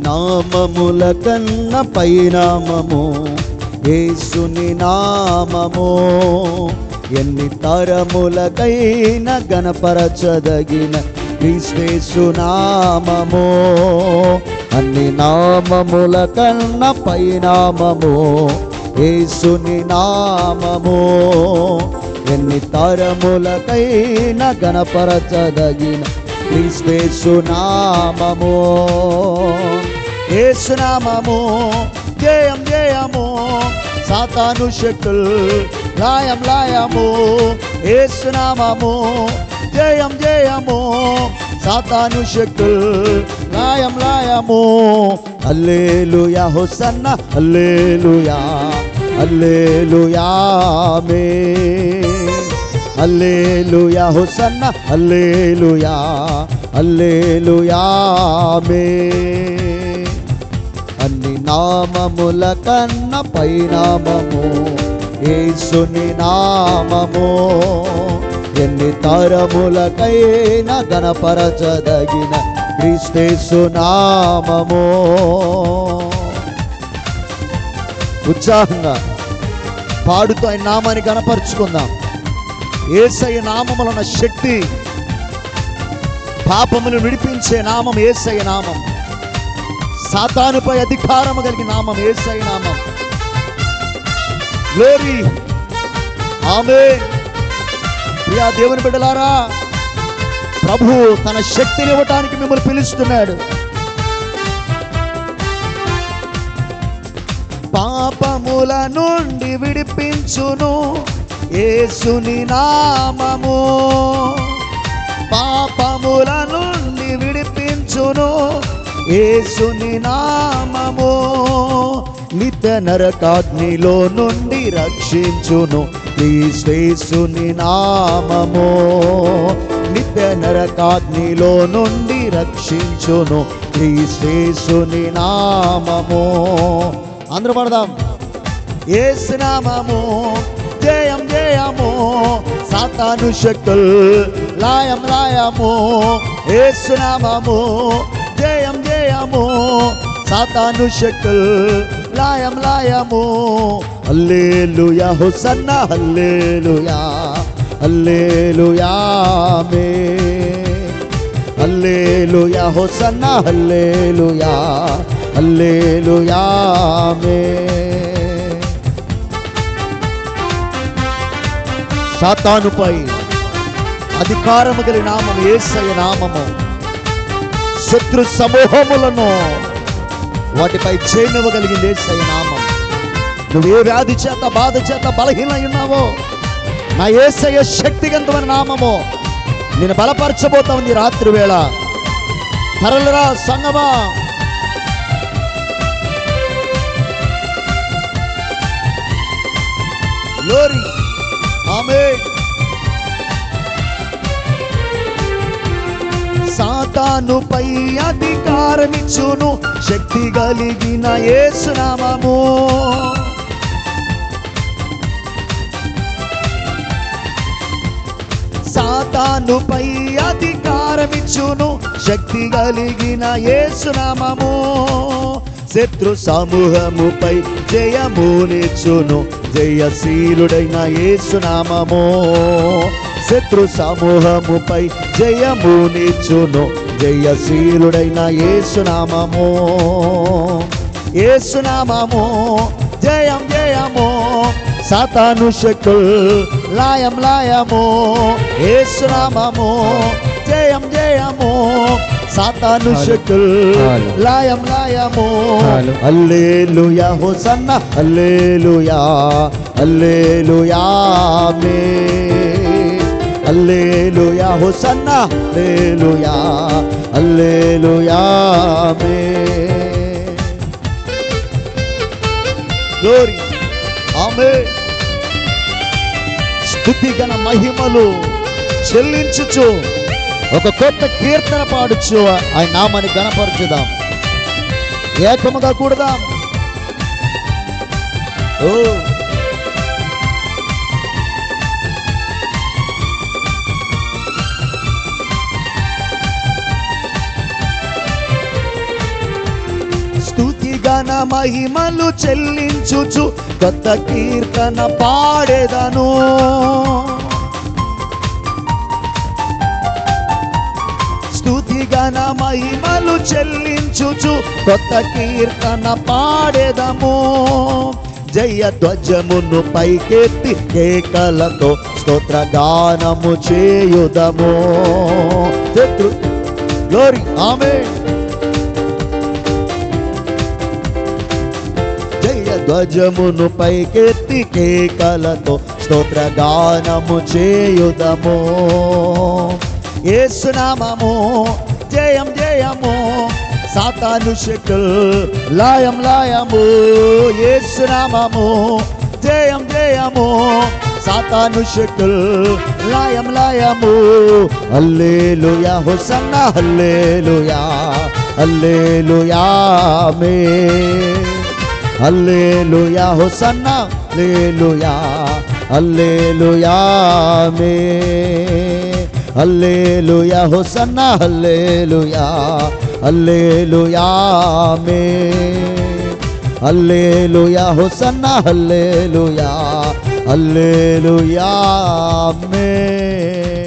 నామముల కన్న పైనామము యేసుని నామము. ఎన్ని తరములకైన గణపరచదగిన క్రీస్తు నామము. అన్ని నామముల కన్న పైనామము యేసుని నామము. ఎన్ని తరములకైన గణపరచదగిన క్రీస్తు నామము. యేసు నామము జయం జయము, సాతాను శక్తులు లాయం లాయము. యేసు నామము జయం జయము, సాతాను శక్తులు లాయం లాయము. హల్లెలూయా హోసన్నా హల్లెలూయా హల్లెలూయా ఆమేన్. హల్లెలూయా హోసన్నా హల్లెలూయా హల్లెలూయా ఆమేన్. అన్ని నామముల కన్న పైనామము యేసుని నామము. ఎన్ని తరములకైన గణపరచదగిన క్రీస్తు నామము. ఉత్సాహంగా పాడుతూ ఆయన నామాన్ని గణపరుచుకుందాం. యేసయ్య నామములో ఉన్న శక్తి, పాపములు విడిపించే నామం యేసయ్య నామం. సాతానుపై అధికారము కలిగిన నామం యేసయ్య నామం. గ్లోరీ ఆమేన్. ప్రియా దేవుని బిడ్డలారా, ప్రభు తన శక్తిని ఇవ్వటానికి మిమ్మల్ని పిలుస్తున్నాడు. పాపముల నుండి విడిపించును యేసుని నామము. పాపముల నుండి విడిపించును యేసుని నామము. నిత్య నరకాగ్నిలో నుండి రక్షించును క్రీస్తుని నామము. నిత్య నరకాగ్నిలో నుండి రక్షించును క్రీస్తుని నామము. అందరూ పడదాం. యేసు నామము జయం జయము, సాతాను శక్తులు లాయం లాయము. యేసు నామము జయం జయము, సాతాను శక్తులు లాయం లాయము. హల్లెలూయా హోసన్నా హల్లెలూయా హల్లెలూయా ఆమేన్. హల్లెలూయా హోసన్నా హల్లెలూయా హల్లెలూయా ఆమేన్. సాతానుపై అధికారము కలిగిన నామము యేసయ్య నామము. శత్రు సమూహములను వాటిపై జయమివ్వగలిగింది యేసయ్య నామం. నువ్వు ఏ వ్యాధి చేత, బాధ చేత బలహీనై ఉన్నావో, నా యేసయ్య శక్తివంతమైన నామము నేను బలపరచబోతా ఉంది రాత్రి వేళ. తరలిరా సంగమా. గ్లోరీ ఆమేన్. సాతానుపై అధికారమిచ్చును శక్తి కలిగిన యేసు నామము. సాతానుపై అధికారమిచ్చును శక్తి కలిగిన యేసు నామము. శత్రు సమూహముపై జయమునిచ్చును జయశీలుడైన యేసు నామము. శత్రు సమూహముపై జయమునిచ్చును జయశీలుడైన యేసు నామము. యేసు నామము జయం జయము, సాతాను శక్తులు లాయం లాయము. యేసు నామము జయం జయము, సాతాను శక్తులు లాయం లాయము. హల్లెలూయా హోసన్నా హల్లెలూయా హల్లెలూయా ఆమేన్. హల్లెలూయా హోసన్నా హల్లెలూయా హల్లెలూయా ఆమేన్. గ్లోరీ ఆమేన్. స్తుతి గణ మహిమలు చెల్లించుచు ఒక కొత్త కీర్తన పాడుచు ఆయన నామాన్ని గణపరచుదాం. ఏకముగా కూడదాం. ఓ ఘన మహిమలు చెల్లించుచు కొత్త కీర్తన పాడెదను. స్తుతి ఘన మహిమలు చెల్లించుచు కొత్త కీర్తన పాడెదము. జయ ధ్వజమును పైకెత్తి కేకలతో స్తోత్ర గానము చేయుదము. గ్లోరీ ఆమేన్. జయ ధ్వజమును పైకెత్తి కేకలతో స్తోత్ర గానము చేయుదము. యేసు నామము జయం జయము, సాతాను శక్తుల్ లయం లయము. యేసు నామము జయం జయము, సాతాను శక్తుల్ లయం లయము. హల్లెలూయా హోసన్నా హల్లెలూయా హల్లెలూయా ఆమేన్. హల్లెలూయా హోసన్నా హల్లెలూయా హల్లెలూయా ఆమేన్. హల్లెలూయా హోసన్నా హల్లెలూయా హల్లెలూయా ఆమేన్. హల్లెలూయా హోసన్నా హల్లెలూయా హల్లెలూయా ఆమేన్.